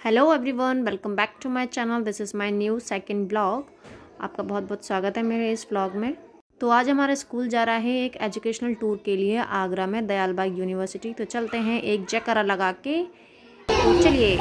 Hello everyone, welcome back to my channel. This is my new second blog. आपका बहुत बहुत स्वागत है मेरे इस ब्लॉग में। तो आज हमारा स्कूल जा रहा है एक एजुकेशनल टूर के लिए आगरा में दयाल बाग यूनिवर्सिटी। तो चलते हैं एक जयकारा लगा के। तो चलिए।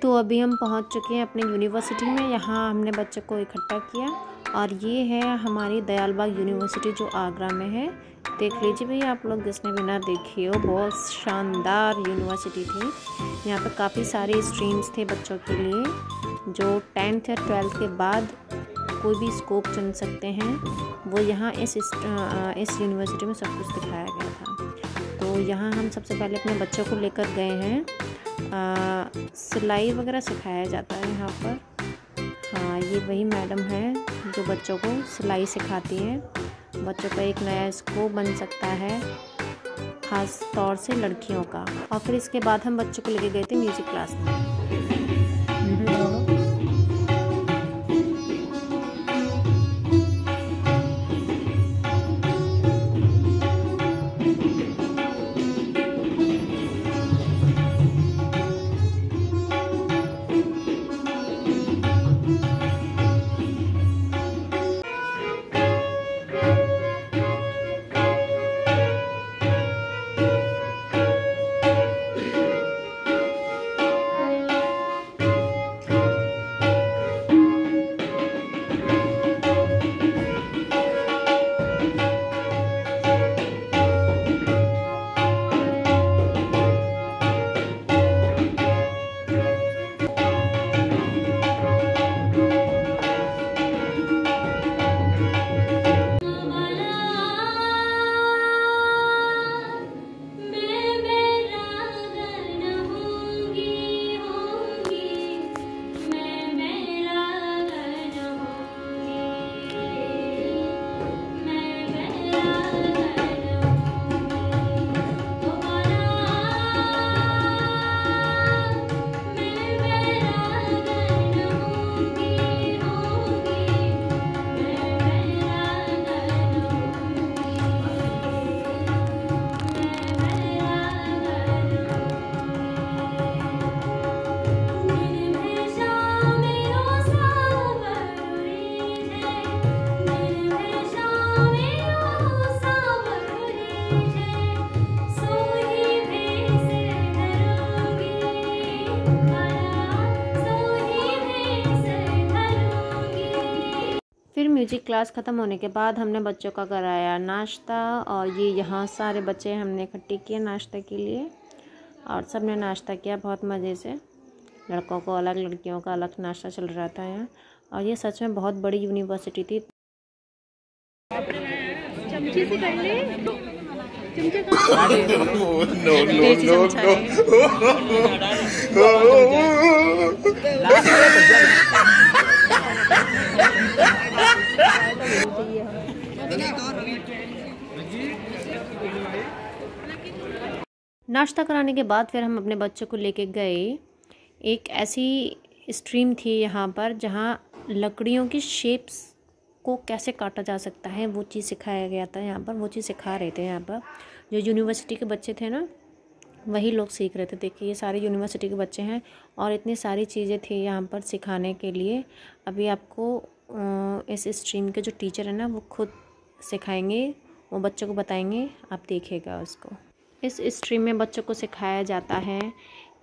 तो अभी हम पहुंच चुके हैं अपने यूनिवर्सिटी में। यहाँ हमने बच्चों को इकट्ठा किया और ये है हमारी दयाल बाग यूनिवर्सिटी जो आगरा में है। देख लीजिए भैया आप लोग, जिसने भी ना देखी हो, बहुत शानदार यूनिवर्सिटी थी। यहाँ पे काफ़ी सारे स्ट्रीम्स थे बच्चों के लिए, जो 10th या 12th के बाद कोई भी स्कोप चुन सकते हैं। वो यहाँ इस यूनिवर्सिटी में सब कुछ दिखाया गया था। तो यहाँ हम सबसे पहले अपने बच्चों को लेकर गए हैं। सिलाई वगैरह सिखाया जाता है यहाँ पर। हाँ, ये वही मैडम है जो बच्चों को सिलाई सिखाती है। बच्चों का एक नया स्कोप बन सकता है, ख़ास तौर से लड़कियों का। और फिर इसके बाद हम बच्चों को लेके गए थे म्यूज़िक क्लास में। फिर म्यूजिक क्लास ख़त्म होने के बाद हमने बच्चों का कराया नाश्ता। और ये यहाँ सारे बच्चे हमने इकट्ठे किए नाश्ते के लिए, और सब ने नाश्ता किया बहुत मज़े से। लड़कों को अलग, लड़कियों का अलग नाश्ता चल रहा था यहाँ। और ये सच में बहुत बड़ी यूनिवर्सिटी थी। चमचे से कर ले, चमचे का नाश्ता कराने के बाद फिर हम अपने बच्चों को लेके गए। एक ऐसी स्ट्रीम थी यहाँ पर जहाँ लकड़ियों की शेप्स को कैसे काटा जा सकता है वो चीज़ सिखाया गया था। यहाँ पर वो चीज़ सिखा रहे थे। यहाँ पर जो यूनिवर्सिटी के बच्चे थे ना, वही लोग सीख रहे थे। देखिए ये सारे यूनिवर्सिटी के बच्चे हैं और इतनी सारी चीज़ें थी यहाँ पर सिखाने के लिए। अभी आपको इस स्ट्रीम के जो टीचर है ना, वो खुद सिखाएंगे, वो बच्चों को बताएंगे, आप देखिएगा उसको। इस स्ट्रीम में बच्चों को सिखाया जाता है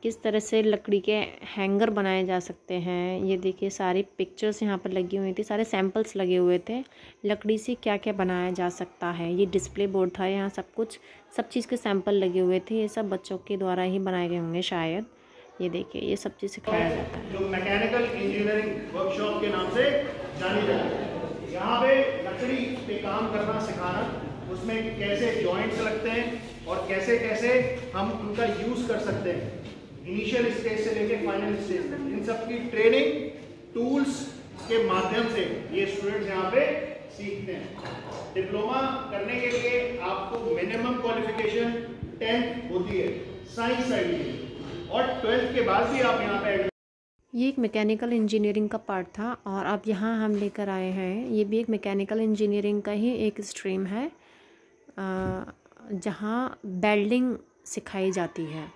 किस तरह से लकड़ी के हैंगर बनाए जा सकते हैं। ये देखिए सारी पिक्चर्स यहाँ पर लगी हुई थी, सारे सैंपल्स लगे हुए थे लकड़ी से क्या क्या बनाया जा सकता है। ये डिस्प्ले बोर्ड था, यहाँ सब चीज़ के सैंपल लगे हुए थे। ये सब बच्चों के द्वारा ही बनाए गए होंगे शायद। ये देखिए ये सब चीज़ सिखाया जाता है, जो मैकेनिकल इंजीनियरिंग वर्कशॉप के नाम से जानी जाती है। यहाँ पे लकड़ी पे काम करना सिखाना, उसमें कैसे जॉइंट्स लगते हैं और कैसे कैसे हम उनका यूज़ कर सकते हैं, इनिशियल स्टेज से लेके फाइनल स्टेज तक, इन सब की ट्रेनिंग टूल्स के माध्यम से ये स्टूडेंट्स यहाँ पे सीखते हैं। डिप्लोमा करने के लिए आपको मिनिमम क्वालिफिकेशन 10th होती है साइंस साइड में, और 12th के बाद भी आप यहाँ पे। ये एक मैकेनिकल इंजीनियरिंग का पार्ट था और अब यहाँ हम लेकर आए हैं। ये भी एक मैकेनिकल इंजीनियरिंग का ही एक स्ट्रीम है जहाँ वेल्डिंग सिखाई जाती है।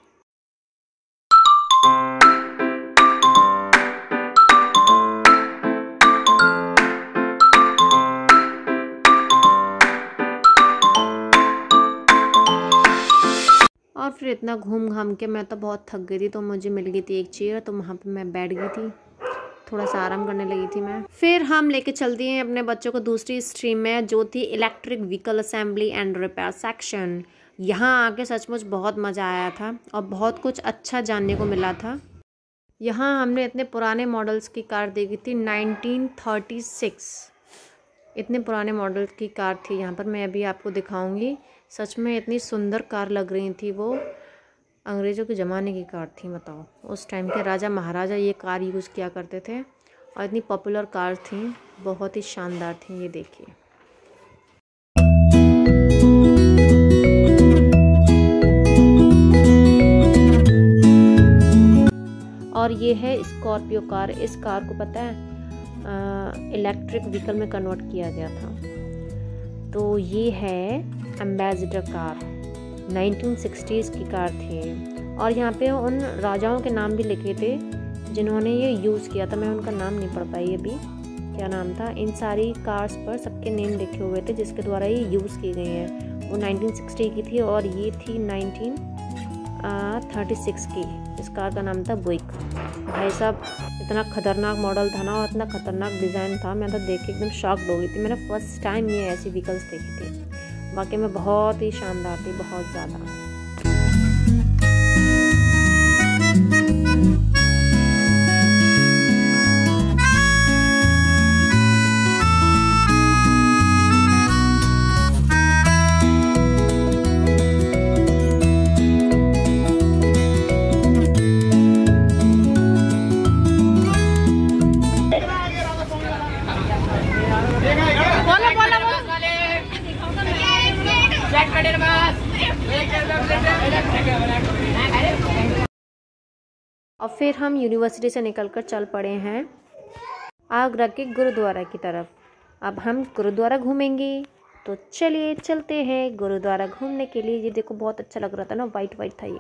और फिर इतना घूम घाम के मैं तो बहुत थक गई थी, तो मुझे मिल गई थी एक चेयर, तो वहाँ पे मैं बैठ गई थी, थोड़ा सा आराम करने लगी थी मैं। फिर हम लेके चल दिए हैं अपने बच्चों को दूसरी स्ट्रीम में, जो थी electric vehicle assembly and repair section. यहाँ आके सचमुच बहुत मज़ा आया था और बहुत कुछ अच्छा जानने को मिला था। यहाँ हमने इतने पुराने मॉडल्स की कार देखी थी, 1936 इतने पुराने मॉडल की कार थी यहाँ पर। मैं अभी आपको दिखाऊंगी। सच में इतनी सुंदर कार लग रही थी वो। अंग्रेज़ों के ज़माने की कार थी, बताओ। उस टाइम के राजा महाराजा ये कार यूज़ किया करते थे और इतनी पॉपुलर कार थी, बहुत ही शानदार थी। ये देखिए और ये है स्कॉर्पियो कार। इस कार को पता है इलेक्ट्रिक व्हीकल में कन्वर्ट किया गया था। तो ये है एम्बेसडर कार, 1960s की कार थी। और यहाँ पे उन राजाओं के नाम भी लिखे थे जिन्होंने ये यूज़ किया था। मैं उनका नाम नहीं पढ़ पाई अभी, क्या नाम था। इन सारी कार्स पर सबके नेम लिखे हुए थे जिसके द्वारा ये यूज़ की गई हैं। वो 1960 की थी और ये थी 1936 की। इस कार का नाम था बुइक। भाई साहब इतना खतरनाक मॉडल था ना और इतना खतरनाक डिज़ाइन था, मैं तो देख के एकदम शॉक्ड हो गई थी। मैंने फर्स्ट टाइम ये ऐसी व्हीकल्स देखी थी, वाकई में बहुत ही शानदार थी, बहुत ज़्यादा। और फिर हम यूनिवर्सिटी से निकलकर चल पड़े हैं आगरा के गुरुद्वारा की तरफ। अब हम गुरुद्वारा घूमेंगे, तो चलिए चलते हैं गुरुद्वारा घूमने के लिए। ये देखो बहुत अच्छा लग रहा था ना, वाइट वाइट था ये।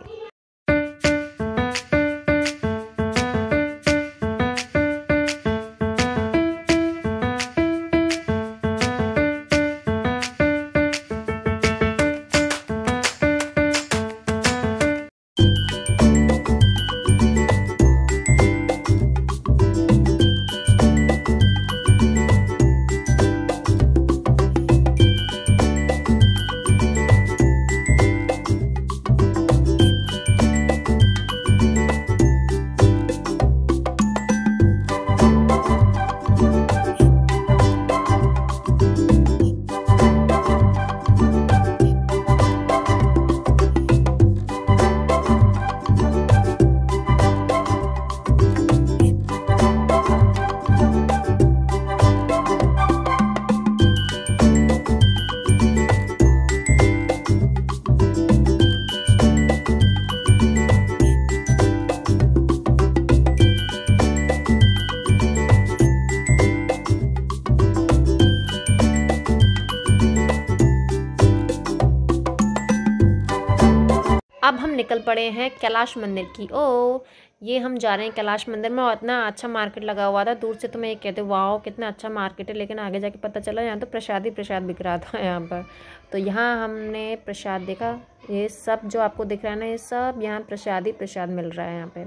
निकल पड़े हैं कैलाश मंदिर की ओर। ये हम जा रहे हैं कैलाश मंदिर में, और इतना अच्छा मार्केट लगा हुआ था। दूर से तो मैं ये कहते वाह कितना अच्छा मार्केट है, लेकिन आगे जाके पता चला यहाँ तो प्रसाद ही प्रसाद बिक रहा था यहाँ पर। तो यहाँ हमने प्रसाद देखा, ये सब जो आपको दिख रहा है ना, ये सब यहाँ प्रसाद ही प्रसाद मिल रहा है यहाँ पे।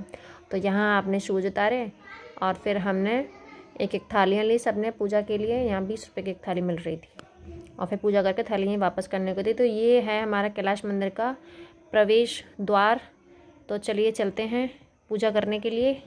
तो यहाँ आपने शूज उतारे और फिर हमने एक एक थालियाँ ली सबने पूजा के लिए। यहाँ 20 रुपये की एक थाली मिल रही थी, और फिर पूजा करके थाली यहीं वापस करने को थी। तो ये है हमारा कैलाश मंदिर का प्रवेश द्वार। तो चलिए चलते हैं पूजा करने के लिए।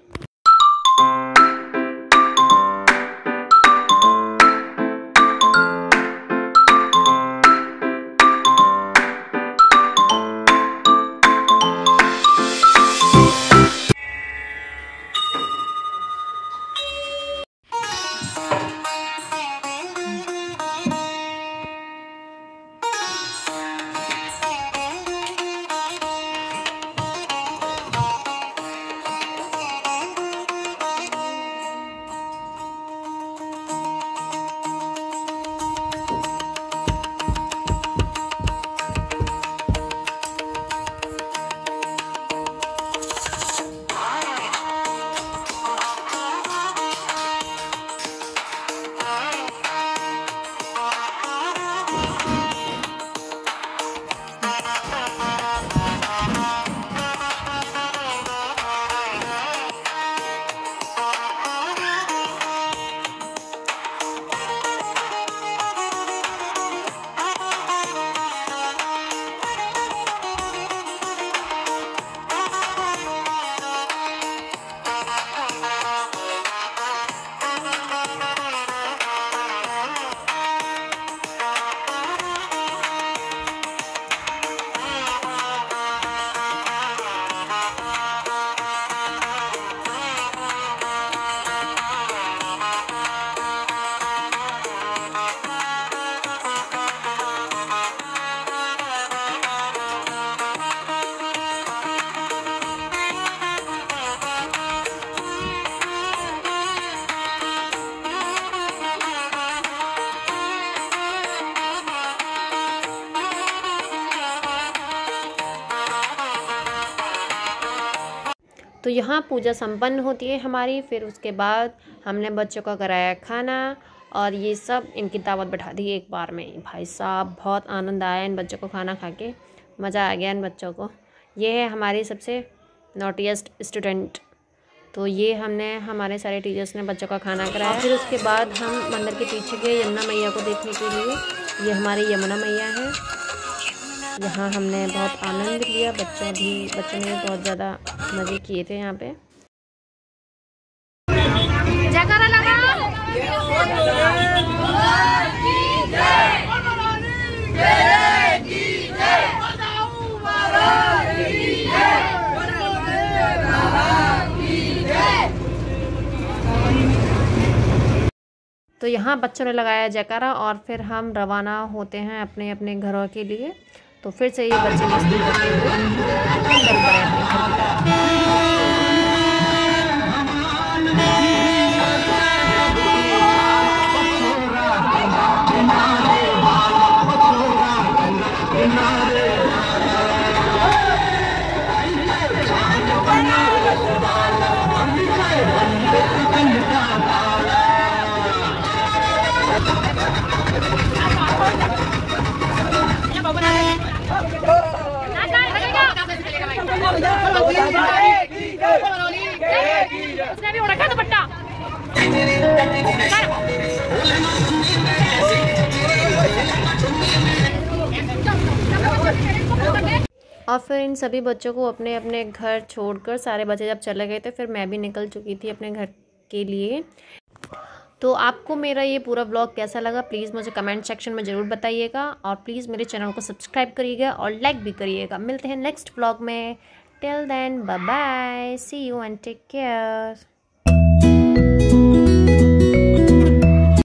तो यहाँ पूजा संपन्न होती है हमारी। फिर उसके बाद हमने बच्चों का कराया खाना, और ये सब इनकी दावत बैठा दी एक बार में। भाई साहब बहुत आनंद आया इन बच्चों को खाना खा के, मज़ा आ गया इन बच्चों को। ये है हमारी सबसे नॉटीएस्ट स्टूडेंट। तो ये हमने हमारे सारे टीचर्स ने बच्चों का खाना कराया। फिर उसके बाद हम मंदिर के पीछे गए यमुना मैया को देखने के लिए। ये हमारी यमुना मैया है। यहाँ हमने बहुत आनंद लिया, बच्चों ने भी बहुत ज़्यादा मज़े किए थे यहाँ पे। तो यहाँ बच्चों ने लगाया जयकारा, और फिर हम रवाना होते हैं अपने अपने घरों के लिए। तो फिर से ये बच्चे मस्ती करते और फिर इन सभी बच्चों को अपने अपने घर छोड़कर सारे बच्चे जब चले गए थे, फिर मैं भी निकल चुकी थी अपने घर के लिए। तो आपको मेरा ये पूरा व्लॉग कैसा लगा प्लीज़ मुझे कमेंट सेक्शन में ज़रूर बताइएगा, और प्लीज़ मेरे चैनल को सब्सक्राइब करिएगा और लाइक भी करिएगा। मिलते हैं नेक्स्ट व्लॉग में। Till then bye bye, see you and take care.